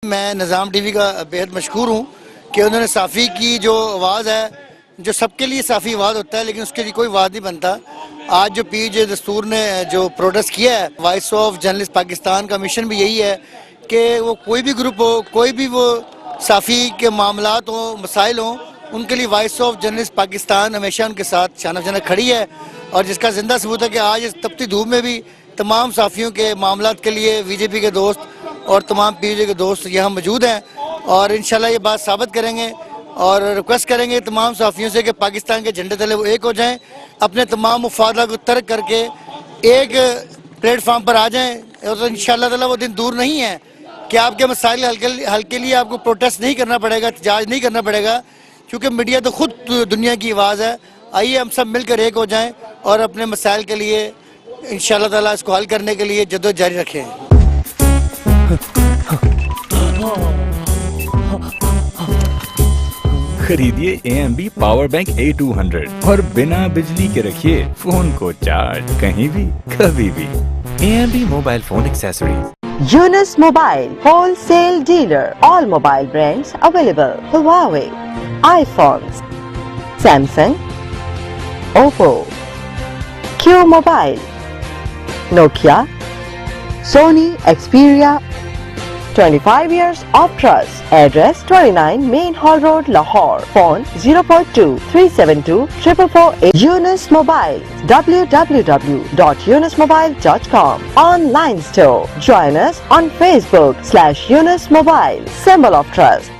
मैं निज़ाम टीवी का बेहद मशहूर हूँ कि उन्होंने साफ़ी की जो आवाज़ है, जो सबके लिए साफ़ी आवाज़ होता है, लेकिन उसके लिए कोई आवाज़ नहीं बनता। आज जो पीजे दस्तूर ने जो प्रोटेस्ट किया है, वॉइस ऑफ जर्नलिस्ट पाकिस्तान का मिशन भी यही है कि वो कोई भी ग्रुप हो, कोई भी वो साफ़ी के मामलात हो, मसाइल हों, उनके लिए वॉइस ऑफ जर्नलिस्ट पाकिस्तान हमेशा उनके साथ शाना शाना खड़ी है। और जिसका जिंदा सबूत है कि आज इस तपती धूप में भी तमाम साफ़ियों के मामलात के लिए बीजेपी के दोस्त और तमाम पीजे के दोस्त यहाँ मौजूद हैं और इंशाल्लाह ये बात साबित करेंगे और रिक्वेस्ट करेंगे तमाम साफ़ियों से कि पाकिस्तान के झंडे तले वो एक हो जाएं, अपने तमाम मुफादा को तर्क करके एक प्लेटफार्म पर आ जाएं। और तो इंशाल्लाह ताला वो दिन दूर नहीं है कि आपके मसाइल हल के लिए आपको प्रोटेस्ट नहीं करना पड़ेगा, एहतजाज नहीं करना पड़ेगा, क्योंकि मीडिया तो खुद दुनिया की आवाज़ है। आइए हम सब मिलकर एक हो जाएँ और अपने मसाइल के लिए इंशाल्लाह ताला इसको हल करने के लिए जद्दोजहद जारी रखें। खरीदिए AMB पावर बैंक A200 और बिना बिजली के रखिए फोन को चार्ज कहीं भी कभी भी। AMB mobile phone accessories. Yunus Mobile wholesale dealer, all mobile brands available. Huawei, iPhones, Samsung, Oppo, Q Mobile, Nokia, Sony, Xperia. 25 years of trust. Address 29 Main Hall Road, Lahore. Phone 042 372 444. Yunus Mobile. www.yunusmobile.com. Online store. Join us on Facebook /Yunus Mobile. Symbol of trust.